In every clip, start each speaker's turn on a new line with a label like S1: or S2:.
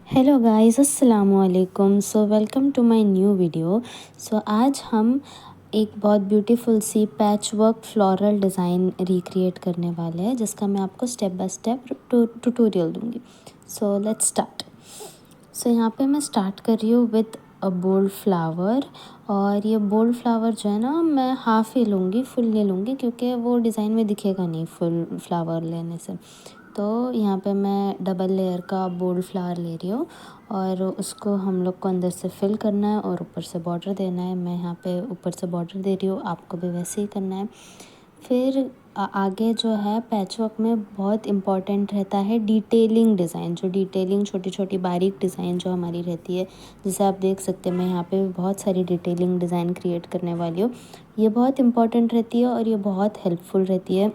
S1: Hello guys, अस्सलामु अलैकुम। Welcome to my new video. आज हम एक बहुत ब्यूटीफुल सी patch work floral design recreate करने वाले हैं, जिसका मैं आपको स्टेप बाय स्टेप ट्यूटोरियल दूंगी। Let's start. यहाँ पे मैं स्टार्ट कर रही हूँ विद अ बोल्ड फ्लावर। और ये बोल्ड फ्लावर जो है ना, मैं हाफ़ ही लूँगी, फुल नहीं लूँगी, क्योंकि वो डिज़ाइन में दिखेगा नहीं फुल फ्लावर लेने से। तो यहाँ पे मैं डबल लेयर का बोल्ड फ्लावर ले रही हूँ और उसको हम लोग को अंदर से फिल करना है और ऊपर से बॉर्डर देना है। मैं यहाँ पे ऊपर से बॉर्डर दे रही हूँ, आपको भी वैसे ही करना है। फिर आगे जो है पैचवर्क में बहुत इम्पॉर्टेंट रहता है डिटेलिंग डिज़ाइन, जो डिटेलिंग छोटी छोटी बारीक डिज़ाइन जो हमारी रहती है। जैसे आप देख सकते हैं, मैं यहाँ पे बहुत सारी डिटेलिंग डिज़ाइन क्रिएट करने वाली हूँ। ये बहुत इम्पॉर्टेंट रहती है और ये बहुत हेल्पफुल रहती है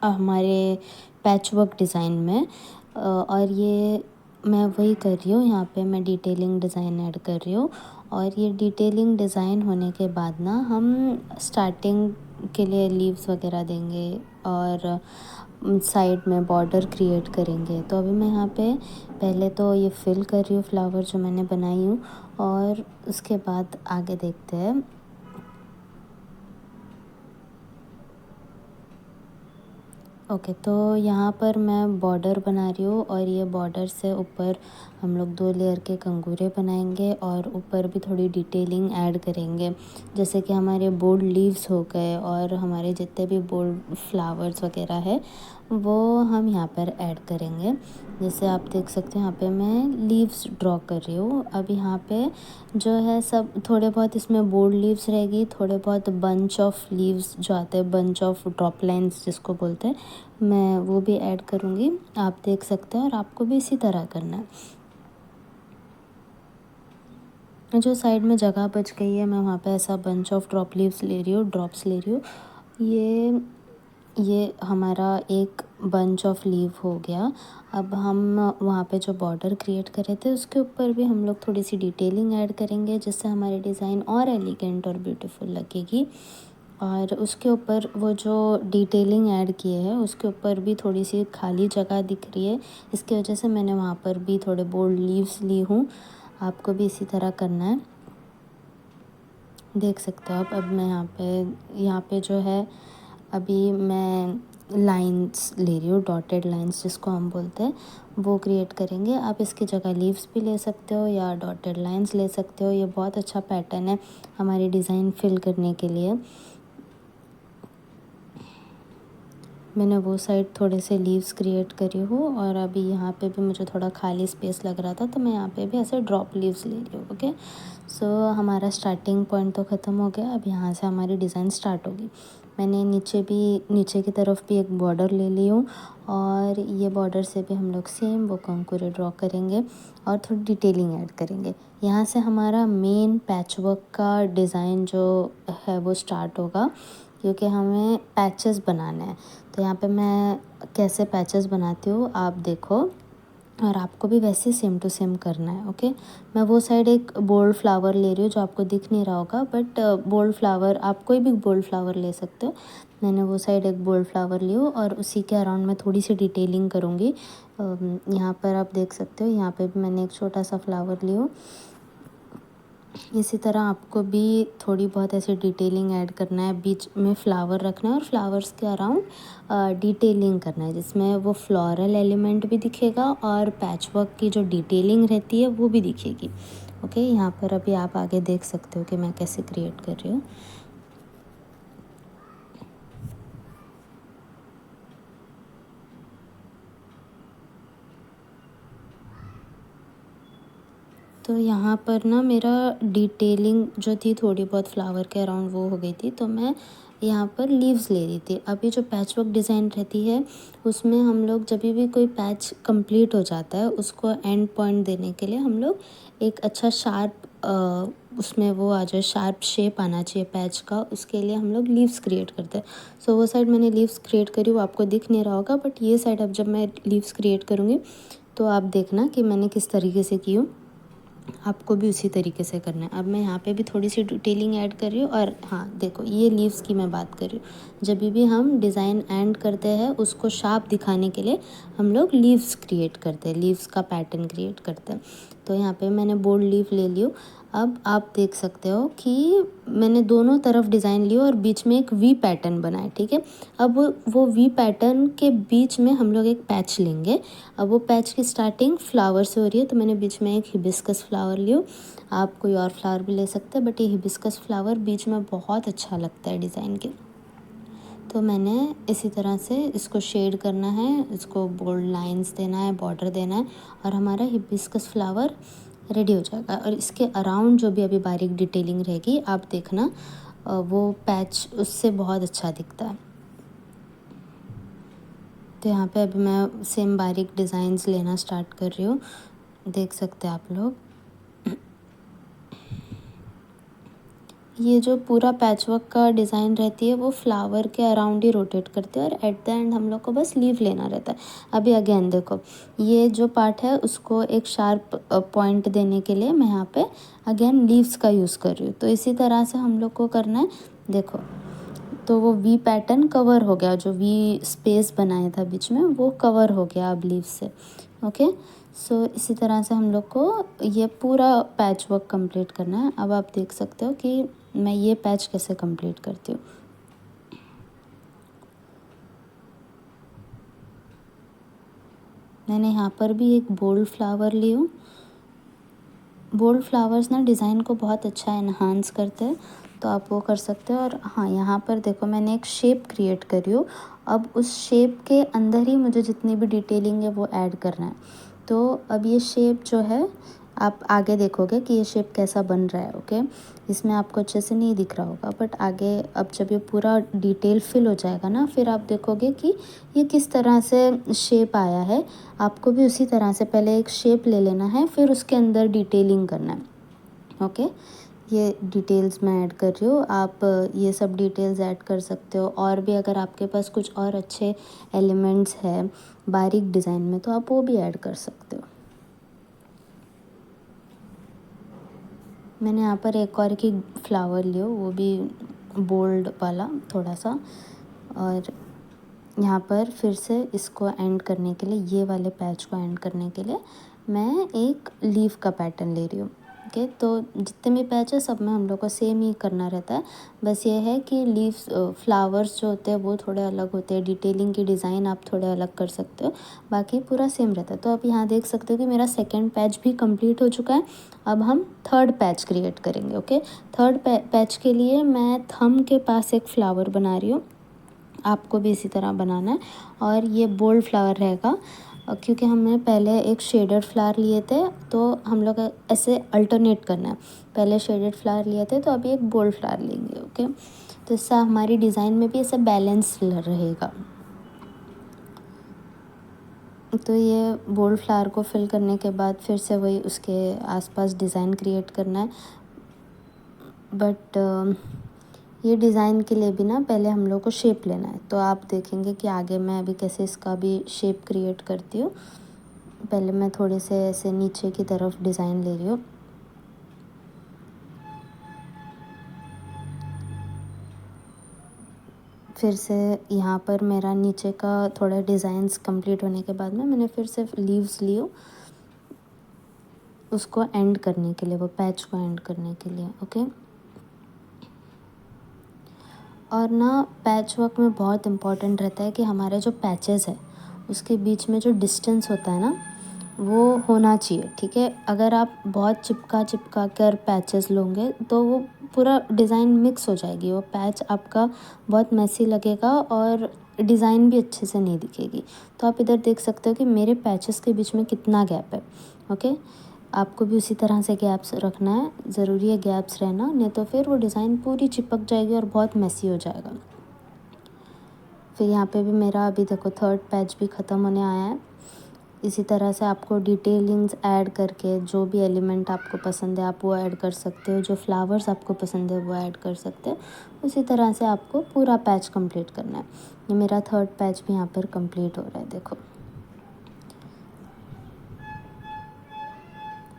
S1: हमारे पैचवर्क डिज़ाइन में। और ये मैं वही कर रही हूँ, यहाँ पे मैं डिटेलिंग डिज़ाइन ऐड कर रही हूँ। और ये डिटेलिंग डिज़ाइन होने के बाद ना, हम स्टार्टिंग के लिए लीव्स वगैरह देंगे और साइड में बॉर्डर क्रिएट करेंगे। तो अभी मैं यहाँ पे पहले तो ये फिल कर रही हूँ फ्लावर जो मैंने बनाई हूँ, और उसके बाद आगे देखते हैं। ओके, तो यहाँ पर मैं बॉर्डर बना रही हूँ और ये बॉर्डर से ऊपर हम लोग 2 लेयर के कंगूरे बनाएंगे और ऊपर भी थोड़ी डिटेलिंग ऐड करेंगे। जैसे कि हमारे बोल्ड लीव्स हो गए और हमारे जितने भी बोल्ड फ्लावर्स वगैरह है, वो हम यहाँ पर ऐड करेंगे। जैसे आप देख सकते हैं, यहाँ पे मैं लीव्स ड्रॉ कर रही हूँ। अब यहाँ पे जो है सब थोड़े बहुत इसमें बोल्ड लीव्स रहेगी, थोड़े बहुत बंच ऑफ लीव्स जो आते हैं, बंच ऑफ ड्रॉप लाइन्स जिसको बोलते हैं, मैं वो भी ऐड करूँगी। आप देख सकते हैं और आपको भी इसी तरह करना है। जो साइड में जगह बच गई है, मैं वहाँ पे ऐसा बंच ऑफ ड्रॉप लीव्स ले रही हूँ, ड्रॉप्स ले रही हूँ। ये हमारा एक बंच ऑफ लीव हो गया। अब हम वहाँ पे जो बॉर्डर क्रिएट कर रहे थे, उसके ऊपर भी हम लोग थोड़ी सी डिटेलिंग ऐड करेंगे, जिससे हमारी डिज़ाइन और एलिगेंट और ब्यूटीफुल लगेगी। और उसके ऊपर वो जो डिटेलिंग ऐड किए हैं, उसके ऊपर भी थोड़ी सी खाली जगह दिख रही है, इसकी वजह से मैंने वहाँ पर भी थोड़े बोल्ड लीव्स ली हूँ। आपको भी इसी तरह करना है, देख सकते हो आप। अब मैं यहाँ पे जो है, अभी मैं लाइंस ले रही हूँ, डॉटेड लाइंस जिसको हम बोलते हैं, वो क्रिएट करेंगे। आप इसकी जगह लीव्स भी ले सकते हो या डॉटेड लाइंस ले सकते हो। ये बहुत अच्छा पैटर्न है हमारी डिज़ाइन फिल करने के लिए। मैंने वो साइड थोड़े से लीव्स क्रिएट करी हूँ और अभी यहाँ पे भी मुझे थोड़ा खाली स्पेस लग रहा था, तो मैं यहाँ पे भी ऐसे ड्रॉप लीव्स ले रही हूँ। ओके, हमारा स्टार्टिंग पॉइंट तो ख़त्म हो गया। अब यहाँ से हमारी डिज़ाइन स्टार्ट होगी। मैंने नीचे की तरफ भी एक बॉर्डर ले ली हूँ और ये बॉर्डर से भी हम लोग सेम वो कंकूरे ड्रॉ करेंगे और थोड़ी डिटेलिंग ऐड करेंगे। यहाँ से हमारा मेन पैचवर्क का डिज़ाइन जो है वो स्टार्ट होगा, क्योंकि हमें पैचेस बनाना है। तो यहाँ पे मैं कैसे पैचेस बनाती हूँ आप देखो, और आपको भी वैसे सेम टू सेम करना है। ओके, मैं वो साइड एक बोल्ड फ्लावर ले रही हूँ जो आपको दिख नहीं रहा होगा, बट बोल्ड फ्लावर आप कोई भी बोल्ड फ्लावर ले सकते हो। मैंने वो साइड एक बोल्ड फ्लावर ली हूँ और उसी के अराउंड मैं थोड़ी सी डिटेलिंग करूँगी। यहाँ पर आप देख सकते हो, यहाँ पे भी मैंने एक छोटा सा फ्लावर ली हूँ। इसी तरह आपको भी थोड़ी बहुत ऐसे डिटेलिंग ऐड करना है, बीच में फ्लावर रखना है और फ्लावर्स के अराउंड डिटेलिंग करना है, जिसमें वो फ्लोरल एलिमेंट भी दिखेगा और पैचवर्क की जो डिटेलिंग रहती है वो भी दिखेगी। ओके, यहाँ पर अभी आप आगे देख सकते हो कि मैं कैसे क्रिएट कर रही हूँ। तो यहाँ पर ना मेरा डिटेलिंग जो थी थोड़ी बहुत फ्लावर के अराउंड वो हो गई थी, तो मैं यहाँ पर लीव्स ले रही थी। अभी जो पैचवर्क डिज़ाइन रहती है, उसमें हम लोग जब भी कोई पैच कंप्लीट हो जाता है, उसको एंड पॉइंट देने के लिए हम लोग एक अच्छा शार्प उसमें वो आ जाए, शार्प शेप आना चाहिए पैच का, उसके लिए हम लोग लीव्स क्रिएट करते हैं। वो साइड मैंने लीव्स क्रिएट करी, वो आपको दिख नहीं रहा होगा, बट ये साइड अब जब मैं लीव्स क्रिएट करूँगी तो आप देखना कि मैंने किस तरीके से की हूँ। आपको भी उसी तरीके से करना है। अब मैं यहाँ पे भी थोड़ी सी डिटेलिंग ऐड कर रही हूँ। और हाँ देखो, ये लीव्स की मैं बात कर रही हूँ। जब भी हम डिज़ाइन एंड करते हैं उसको शार्प दिखाने के लिए हम लोग लीव्स क्रिएट करते हैं, लीव्स का पैटर्न क्रिएट करते हैं। तो यहाँ पे मैंने बोल्ड लीव ले लियो। अब आप देख सकते हो कि मैंने दोनों तरफ डिज़ाइन लियो और बीच में एक वी पैटर्न बनाया, ठीक है। अब वो वी पैटर्न के बीच में हम लोग एक पैच लेंगे। अब वो पैच की स्टार्टिंग फ्लावर से हो रही है, तो मैंने बीच में एक हिबिस्कस फ्लावर लियो। आप कोई और फ्लावर भी ले सकते हैं, बट ये हिबिस्कस फ्लावर बीच में बहुत अच्छा लगता है डिज़ाइन के। तो मैंने इसी तरह से इसको शेड करना है, इसको बोल्ड लाइंस देना है, बॉर्डर देना है, और हमारा हिबिस्कस फ्लावर रेडी हो जाएगा। और इसके अराउंड जो भी अभी बारीक डिटेलिंग रहेगी आप देखना, वो पैच उससे बहुत अच्छा दिखता है। तो यहाँ पे अभी मैं सेम बारीक डिज़ाइंस लेना स्टार्ट कर रही हूँ, देख सकते हैं आप लोग। ये जो पूरा पैचवर्क का डिज़ाइन रहती है वो फ्लावर के अराउंड ही रोटेट करती है, और एट द एंड हम लोग को बस लीव लेना रहता है। अभी अगेन देखो, ये जो पार्ट है उसको एक शार्प पॉइंट देने के लिए मैं यहाँ पे अगेन लीव्स का यूज़ कर रही हूँ। तो इसी तरह से हम लोग को करना है। देखो, तो वो वी पैटर्न कवर हो गया, जो वी स्पेस बनाया था बीच में वो कवर हो गया अब लीव से। ओके, सो इसी तरह से हम लोग को ये पूरा पैच वर्क कंप्लीट करना है। अब आप देख सकते हो कि मैं ये पैच कैसे कंप्लीट करती हूँ। मैंने यहाँ पर भी एक बोल्ड फ्लावर ली हूँ। बोल्ड फ्लावर्स ना डिज़ाइन को बहुत अच्छा एनहांस करते हैं, तो आप वो कर सकते हो। और हाँ, यहाँ पर देखो मैंने एक शेप क्रिएट करी हो। अब उस शेप के अंदर ही मुझे जितनी भी डिटेलिंग है वो ऐड करना है। तो अब ये शेप जो है, आप आगे देखोगे कि ये शेप कैसा बन रहा है। ओके, इसमें आपको अच्छे से नहीं दिख रहा होगा, बट आगे अब जब ये पूरा डिटेल फिल हो जाएगा ना, फिर आप देखोगे कि ये किस तरह से शेप आया है। आपको भी उसी तरह से पहले एक शेप ले लेना है, फिर उसके अंदर डिटेलिंग करना है। ओके, ये डिटेल्स मैं ऐड कर रही हूँ, आप ये सब डिटेल्स ऐड कर सकते हो। और भी अगर आपके पास कुछ और अच्छे एलिमेंट्स हैं बारीक डिज़ाइन में, तो आप वो भी ऐड कर सकते हो। मैंने यहाँ पर एक और की फ्लावर लियो, वो भी बोल्ड वाला थोड़ा सा। और यहाँ पर फिर से इसको एंड करने के लिए, ये वाले पैच को एंड करने के लिए मैं एक लीफ का पैटर्न ले रही हूँ। ओके, तो जितने भी पैच है सब में हम लोग को सेम ही करना रहता है। बस ये है कि लीव्स फ्लावर्स जो होते हैं वो थोड़े अलग होते हैं, डिटेलिंग की डिज़ाइन आप थोड़े अलग कर सकते हो, बाकी पूरा सेम रहता है। तो आप यहाँ देख सकते हो कि मेरा सेकेंड पैच भी कंप्लीट हो चुका है। अब हम थर्ड पैच क्रिएट करेंगे। ओके, थर्ड पैच के लिए मैं थंब के पास एक फ्लावर बना रही हूँ, आपको भी इसी तरह बनाना है। और ये बोल्ड फ्लावर रहेगा, क्योंकि हमने पहले एक शेडेड फ्लावर लिए थे, तो हम लोग ऐसे अल्टरनेट करना है। पहले शेडेड फ्लावर लिए थे, तो अभी एक बोल्ड फ्लावर लेंगे। ओके, तो इससे हमारी डिज़ाइन में भी ऐसे बैलेंस रहेगा। तो ये बोल्ड फ्लावर को फिल करने के बाद फिर से वही उसके आसपास डिज़ाइन क्रिएट करना है। बट ये डिज़ाइन के लिए भी ना पहले हम लोग को शेप लेना है, तो आप देखेंगे कि आगे मैं अभी कैसे इसका भी शेप क्रिएट करती हूँ। पहले मैं थोड़े से ऐसे नीचे की तरफ डिज़ाइन ले रही हूँ। फिर से यहाँ पर मेरा नीचे का थोड़ा डिज़ाइंस कंप्लीट होने के बाद में मैंने फिर से लीव्स लियो उसको एंड करने के लिए, वो पैच को एंड करने के लिए। ओके, और ना पैच वर्क में बहुत इम्पॉर्टेंट रहता है कि हमारे जो पैचेस है उसके बीच में जो डिस्टेंस होता है ना वो होना चाहिए, ठीक है। अगर आप बहुत चिपका कर पैचेस लोगे तो वो पूरा डिज़ाइन मिक्स हो जाएगी, वो पैच आपका बहुत मैसी लगेगा और डिज़ाइन भी अच्छे से नहीं दिखेगी। तो आप इधर देख सकते हो कि मेरे पैचेस के बीच में कितना गैप है। ओके, आपको भी उसी तरह से गैप्स रखना है, ज़रूरी है गैप्स रहना, नहीं तो फिर वो डिज़ाइन पूरी चिपक जाएगी और बहुत मैसी हो जाएगा। फिर यहाँ पे भी मेरा अभी देखो थर्ड पैच भी ख़त्म होने आया है। इसी तरह से आपको डिटेलिंग्स ऐड करके जो भी एलिमेंट आपको पसंद है आप वो ऐड कर सकते हो, जो फ्लावर्स आपको पसंद है वो ऐड कर सकते हो। उसी तरह से आपको पूरा पैच कंप्लीट करना है। ये मेरा थर्ड पैच भी यहाँ पर कंप्लीट हो रहा है, देखो।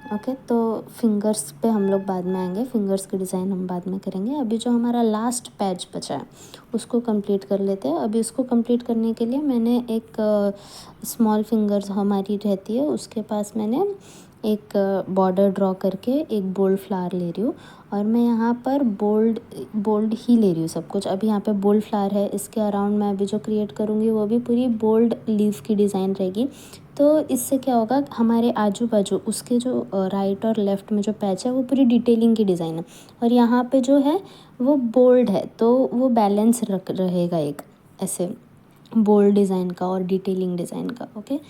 S1: ओके, तो फिंगर्स पे हम लोग बाद में आएंगे, फिंगर्स की डिज़ाइन हम बाद में करेंगे। अभी जो हमारा लास्ट पैच बचा है उसको कंप्लीट कर लेते हैं। अभी उसको कंप्लीट करने के लिए मैंने एक स्मॉल फिंगर्स हमारी रहती है उसके पास मैंने एक बॉर्डर ड्रॉ करके एक बोल्ड फ्लावर ले रही हूँ, और मैं यहाँ पर बोल्ड बोल्ड ही ले रही हूँ सब कुछ। अभी यहाँ पे बोल्ड फ्लावर है, इसके अराउंड मैं अभी जो क्रिएट करूँगी वो भी पूरी बोल्ड लीफ की डिज़ाइन रहेगी। तो इससे क्या होगा, हमारे आजू बाजू उसके जो राइट और लेफ़्ट में जो पैच है वो पूरी डिटेलिंग की डिज़ाइन है, और यहाँ पे जो है वो बोल्ड है, तो वो बैलेंस रख रहेगा एक ऐसे बोल्ड डिज़ाइन का और डिटेलिंग डिज़ाइन का। ओके,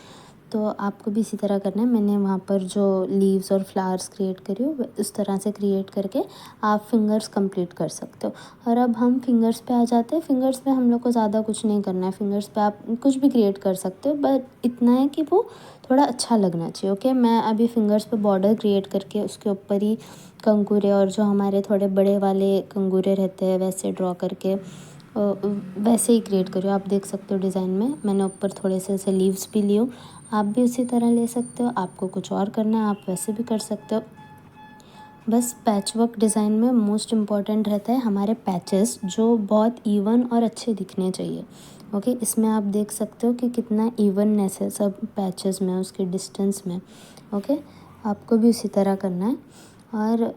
S1: तो आपको भी इसी तरह करना है। मैंने वहाँ पर जो लीव्स और फ्लावर्स क्रिएट करी हो उस तरह से क्रिएट करके आप फिंगर्स कंप्लीट कर सकते हो। और अब हम फिंगर्स पे आ जाते हैं। फिंगर्स पे हम लोग को ज़्यादा कुछ नहीं करना है, फिंगर्स पे आप कुछ भी क्रिएट कर सकते हो, बट इतना है कि वो थोड़ा अच्छा लगना चाहिए। ओके, मैं अभी फिंगर्स पे बॉर्डर क्रिएट करके उसके ऊपर ही कंगूरे और जो हमारे थोड़े बड़े वाले कंगूरे रहते हैं वैसे ड्रॉ करके वैसे ही क्रिएट करी हो। आप देख सकते हो डिज़ाइन में मैंने ऊपर थोड़े से ऐसे लीव्स भी लिए हो, आप भी उसी तरह ले सकते हो। आपको कुछ और करना है आप वैसे भी कर सकते हो। बस पैचवर्क डिज़ाइन में मोस्ट इम्पॉर्टेंट रहता है हमारे पैचेस जो बहुत इवन और अच्छे दिखने चाहिए। ओके, इसमें आप देख सकते हो कि कितना इवननेस है सब पैचेस में, उसके डिस्टेंस में। ओके, आपको भी उसी तरह करना है, और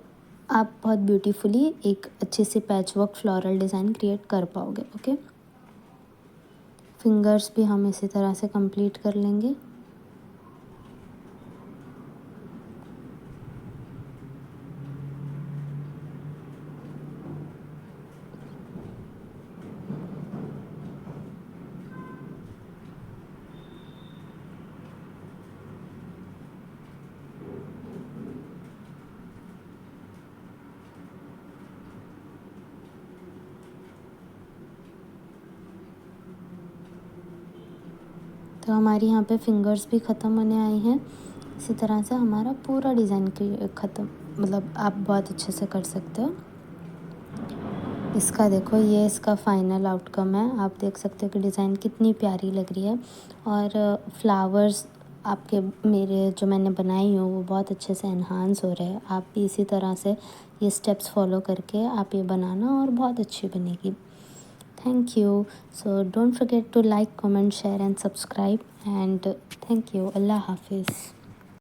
S1: आप बहुत ब्यूटीफुली एक अच्छी सी पैचवर्क फ्लोरल डिज़ाइन क्रिएट कर पाओगे। ओके, फिंगर्स भी हम इसी तरह से कंप्लीट कर लेंगे। तो हमारी यहाँ पे फिंगर्स भी ख़त्म होने आई हैं। इसी तरह से हमारा पूरा डिज़ाइन ख़त्म, मतलब आप बहुत अच्छे से कर सकते हो। इसका देखो, ये इसका फाइनल आउटकम है। आप देख सकते हो कि डिज़ाइन कितनी प्यारी लग रही है, और फ्लावर्स आपके मेरे जो मैंने बनाई हो वो बहुत अच्छे से एनहांस हो रहे हैं। आप भी इसी तरह से ये स्टेप्स फॉलो करके आप ये बनाना और बहुत अच्छी बनेगी। Thank you. So don't forget to like, comment, share and subscribe, and thank you. Allah Hafiz.